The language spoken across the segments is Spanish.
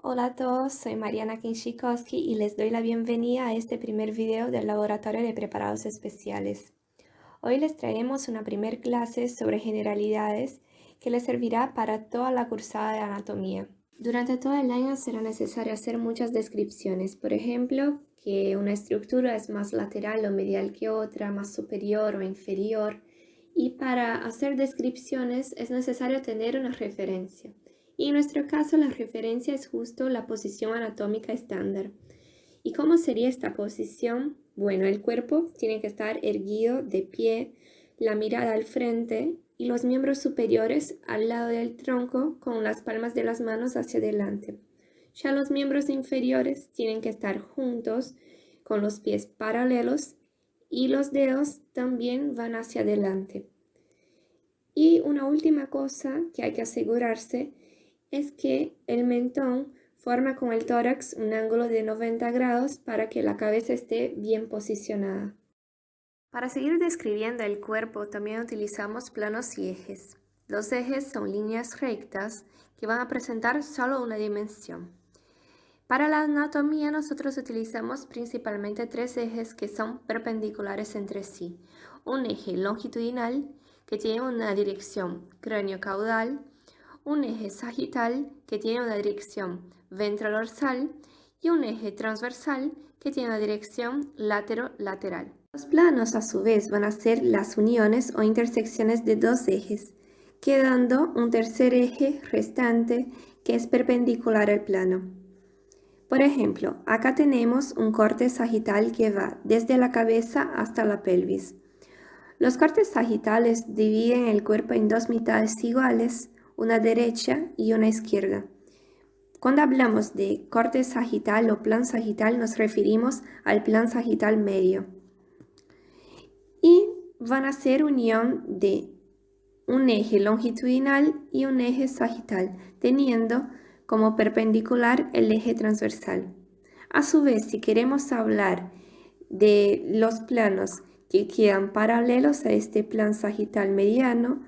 Hola a todos, soy Mariana Kinshikowski y les doy la bienvenida a este primer video del Laboratorio de Preparados Especiales. Hoy les traemos una primer clase sobre generalidades que les servirá para toda la cursada de anatomía. Durante todo el año será necesario hacer muchas descripciones, por ejemplo, que una estructura es más lateral o medial que otra, más superior o inferior, y para hacer descripciones es necesario tener una referencia. Y en nuestro caso la referencia es justo la posición anatómica estándar. ¿Y cómo sería esta posición? Bueno, el cuerpo tiene que estar erguido de pie, la mirada al frente y los miembros superiores al lado del tronco con las palmas de las manos hacia adelante. Ya los miembros inferiores tienen que estar juntos con los pies paralelos y los dedos también van hacia adelante. Y una última cosa que hay que asegurarse es que el mentón forma con el tórax un ángulo de 90 grados para que la cabeza esté bien posicionada. Para seguir describiendo el cuerpo también utilizamos planos y ejes. Los ejes son líneas rectas que van a presentar solo una dimensión. Para la anatomía nosotros utilizamos principalmente tres ejes que son perpendiculares entre sí. Un eje longitudinal que tiene una dirección cráneo-caudal, un eje sagital que tiene una dirección ventrodorsal y un eje transversal que tiene una dirección latero-lateral. Los planos a su vez van a ser las uniones o intersecciones de dos ejes, quedando un tercer eje restante que es perpendicular al plano. Por ejemplo, acá tenemos un corte sagital que va desde la cabeza hasta la pelvis. Los cortes sagitales dividen el cuerpo en dos mitades iguales, una derecha y una izquierda. Cuando hablamos de corte sagital o plan sagital nos referimos al plan sagital medio. Y van a ser unión de un eje longitudinal y un eje sagital, teniendo como perpendicular el eje transversal. A su vez, si queremos hablar de los planos que quedan paralelos a este plan sagital mediano,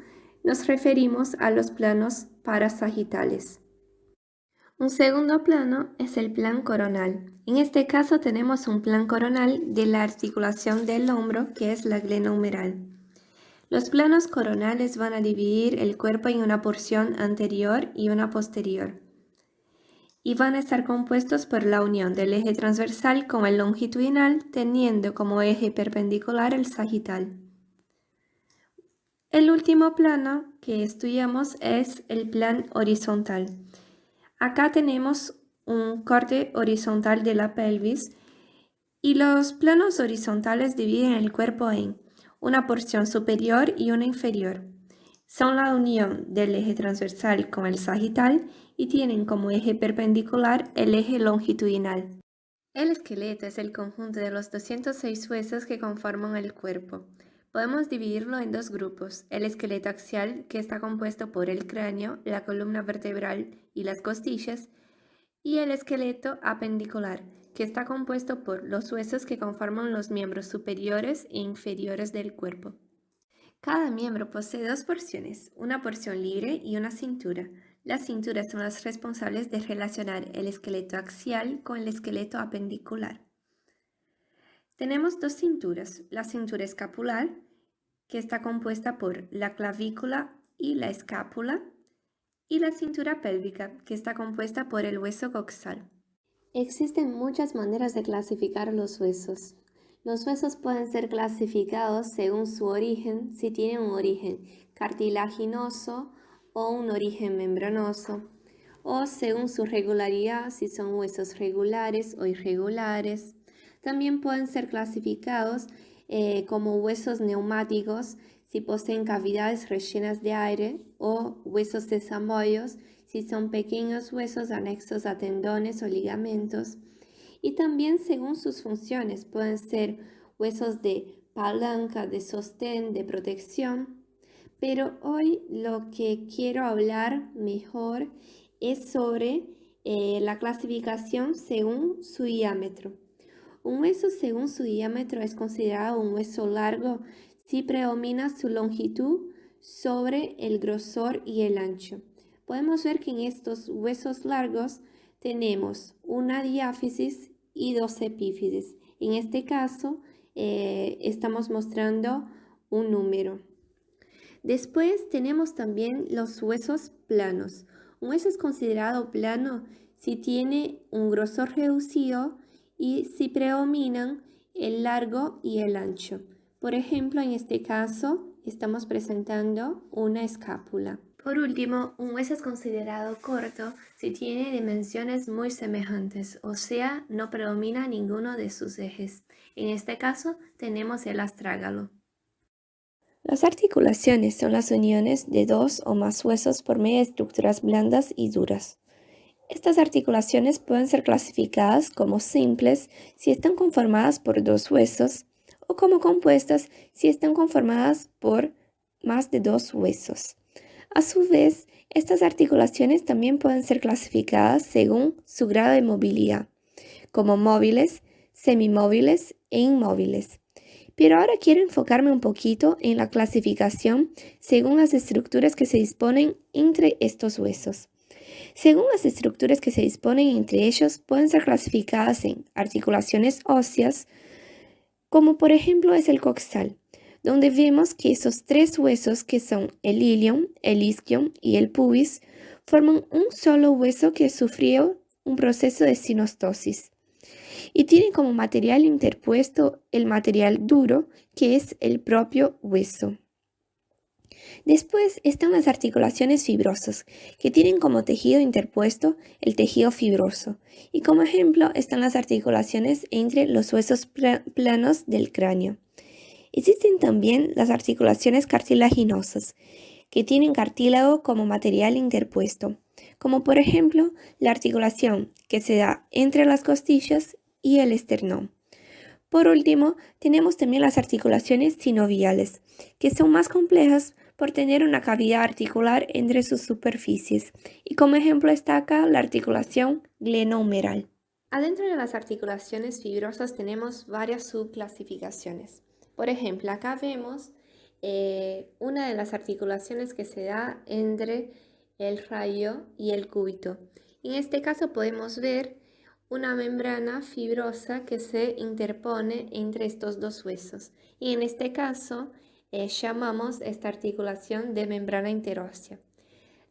nos referimos a los planos parasagitales. Un segundo plano es el plan coronal. En este caso tenemos un plan coronal de la articulación del hombro, que es la glenohumeral. Los planos coronales van a dividir el cuerpo en una porción anterior y una posterior, y van a estar compuestos por la unión del eje transversal con el longitudinal, teniendo como eje perpendicular el sagital. El último plano que estudiamos es el plan horizontal. Acá tenemos un corte horizontal de la pelvis y los planos horizontales dividen el cuerpo en una porción superior y una inferior. Son la unión del eje transversal con el sagital y tienen como eje perpendicular el eje longitudinal. El esqueleto es el conjunto de los 206 huesos que conforman el cuerpo. Podemos dividirlo en dos grupos, el esqueleto axial, que está compuesto por el cráneo, la columna vertebral y las costillas, y el esqueleto apendicular, que está compuesto por los huesos que conforman los miembros superiores e inferiores del cuerpo. Cada miembro posee dos porciones, una porción libre y una cintura. Las cinturas son las responsables de relacionar el esqueleto axial con el esqueleto apendicular. Tenemos dos cinturas, la cintura escapular, que está compuesta por la clavícula y la escápula, y la cintura pélvica, que está compuesta por el hueso coxal. Existen muchas maneras de clasificar los huesos. Los huesos pueden ser clasificados según su origen, si tienen un origen cartilaginoso o un origen membranoso, o según su regularidad, si son huesos regulares o irregulares. También pueden ser clasificados como huesos neumáticos, si poseen cavidades rellenas de aire, o huesos sesamoides, si son pequeños huesos anexos a tendones o ligamentos. Y también según sus funciones, pueden ser huesos de palanca, de sostén, de protección. Pero hoy lo que quiero hablar mejor es sobre la clasificación según su diámetro. Un hueso según su diámetro es considerado un hueso largo si predomina su longitud sobre el grosor y el ancho. Podemos ver que en estos huesos largos tenemos una diáfisis y dos epífisis. En este caso, estamos mostrando un número. Después tenemos también los huesos planos. Un hueso es considerado plano si tiene un grosor reducido y si predominan el largo y el ancho. Por ejemplo, en este caso estamos presentando una escápula. Por último, un hueso es considerado corto si tiene dimensiones muy semejantes, o sea, no predomina ninguno de sus ejes. En este caso tenemos el astrágalo. Las articulaciones son las uniones de dos o más huesos por medio de estructuras blandas y duras. Estas articulaciones pueden ser clasificadas como simples si están conformadas por dos huesos o como compuestas si están conformadas por más de dos huesos. A su vez, estas articulaciones también pueden ser clasificadas según su grado de movilidad, como móviles, semimóviles e inmóviles. Pero ahora quiero enfocarme un poquito en la clasificación según las estructuras que se disponen entre estos huesos. Según las estructuras que se disponen entre ellos, pueden ser clasificadas en articulaciones óseas, como por ejemplo es el coxal, donde vemos que esos tres huesos que son el ilion, el isquion y el pubis, forman un solo hueso que sufrió un proceso de sinostosis y tienen como material interpuesto el material duro, que es el propio hueso. Después están las articulaciones fibrosas, que tienen como tejido interpuesto el tejido fibroso, y como ejemplo están las articulaciones entre los huesos planos del cráneo. Existen también las articulaciones cartilaginosas, que tienen cartílago como material interpuesto, como por ejemplo la articulación que se da entre las costillas y el esternón. Por último, tenemos también las articulaciones sinoviales, que son más complejas por tener una cavidad articular entre sus superficies, y como ejemplo está acá la articulación glenohumeral. Adentro de las articulaciones fibrosas tenemos varias subclasificaciones. Por ejemplo, acá vemos una de las articulaciones que se da entre el rayo y el cúbito. En este caso podemos ver una membrana fibrosa que se interpone entre estos dos huesos. Y en este caso llamamos esta articulación de membrana interósea.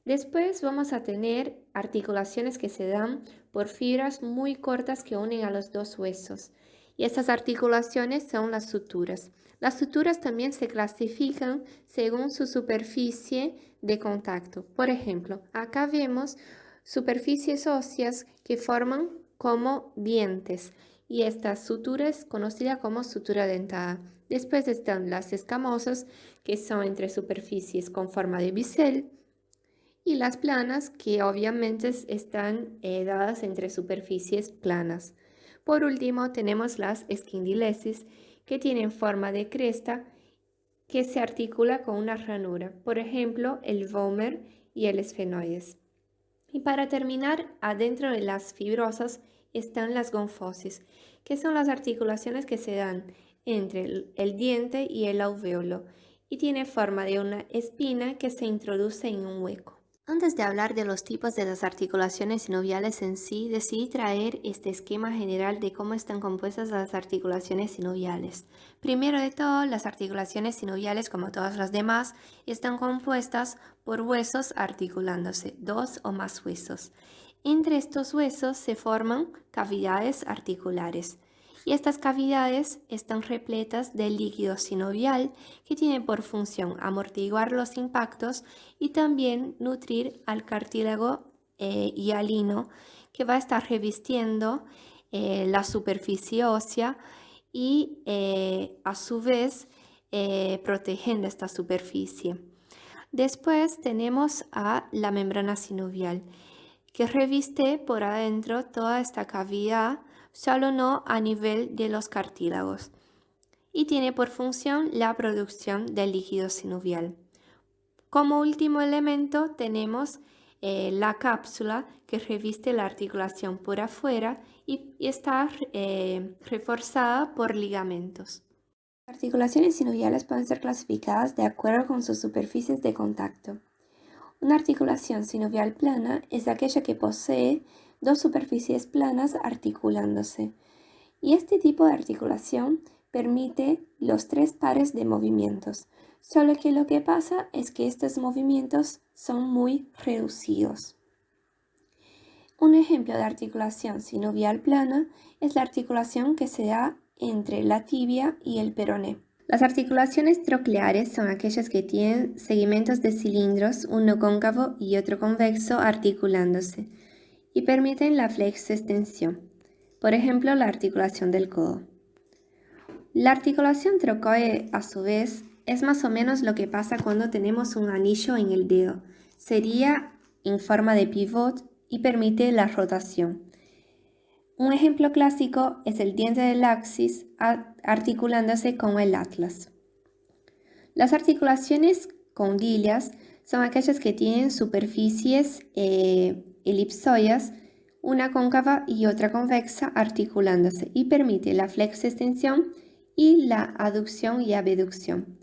Después vamos a tener articulaciones que se dan por fibras muy cortas que unen a los dos huesos. Y estas articulaciones son las suturas. Las suturas también se clasifican según su superficie de contacto. Por ejemplo, acá vemos superficies óseas que forman como dientes y esta sutura es conocida como sutura dentada. Después están las escamosas, que son entre superficies con forma de bisel, y las planas, que obviamente están dadas entre superficies planas. Por último, tenemos las esquindilesis, que tienen forma de cresta que se articula con una ranura, por ejemplo, el vómer y el esfenoides. Y para terminar, adentro de las fibrosas están las gonfosis, que son las articulaciones que se dan entre el diente y el alvéolo, y tiene forma de una espina que se introduce en un hueco. Antes de hablar de los tipos de las articulaciones sinoviales en sí, decidí traer este esquema general de cómo están compuestas las articulaciones sinoviales. Primero de todo, las articulaciones sinoviales, como todas las demás, están compuestas por huesos articulándose, dos o más huesos. Entre estos huesos se forman cavidades articulares. Y estas cavidades están repletas de líquido sinovial que tiene por función amortiguar los impactos y también nutrir al cartílago hialino que va a estar revistiendo la superficie ósea y a su vez protegiendo esta superficie. Después tenemos a la membrana sinovial que reviste por adentro toda esta cavidad, solo no a nivel de los cartílagos, y tiene por función la producción del líquido sinovial. Como último elemento tenemos la cápsula que reviste la articulación por afuera y está reforzada por ligamentos. Las articulaciones sinoviales pueden ser clasificadas de acuerdo con sus superficies de contacto. Una articulación sinovial plana es aquella que posee dos superficies planas articulándose. Y este tipo de articulación permite los tres pares de movimientos, solo que lo que pasa es que estos movimientos son muy reducidos. Un ejemplo de articulación sinovial plana es la articulación que se da entre la tibia y el peroné. Las articulaciones trocleares son aquellas que tienen segmentos de cilindros, uno cóncavo y otro convexo, articulándose y permiten la flexoextensión. Por ejemplo, la articulación del codo. La articulación trocoide, a su vez, es más o menos lo que pasa cuando tenemos un anillo en el dedo. Sería en forma de pivot y permite la rotación. Un ejemplo clásico es el diente del axis articulándose con el atlas. Las articulaciones condilias son aquellas que tienen superficies elipsoides, una cóncava y otra convexa articulándose y permite la flexoextensión y la aducción y abducción.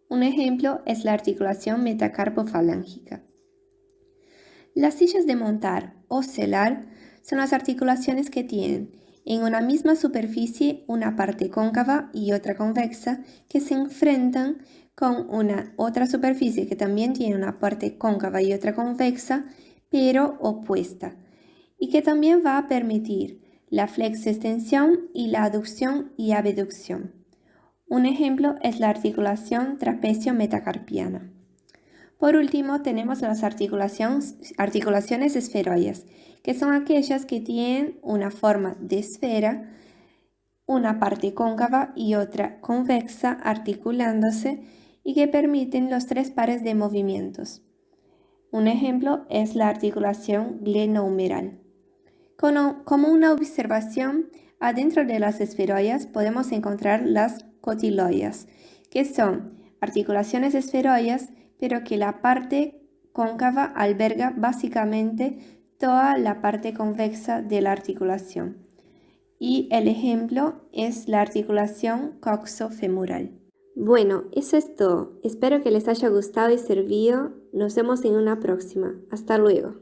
Un ejemplo es la articulación metacarpofalángica. Las sillas de montar o celar son las articulaciones que tienen en una misma superficie una parte cóncava y otra convexa que se enfrentan con una otra superficie que también tiene una parte cóncava y otra convexa, pero opuesta, y que también va a permitir la flexoextensión y la aducción y abducción. Un ejemplo es la articulación trapecio-metacarpiana. Por último, tenemos las articulaciones esferoides, que son aquellas que tienen una forma de esfera, una parte cóncava y otra convexa articulándose y que permiten los tres pares de movimientos. Un ejemplo es la articulación glenohumeral. Como una observación, adentro de las esferoides podemos encontrar las cotiloides, que son articulaciones esferoides, pero que la parte cóncava alberga básicamente toda la parte convexa de la articulación. Y el ejemplo es la articulación coxofemoral. Bueno, eso es todo. Espero que les haya gustado y servido. Nos vemos en una próxima. Hasta luego.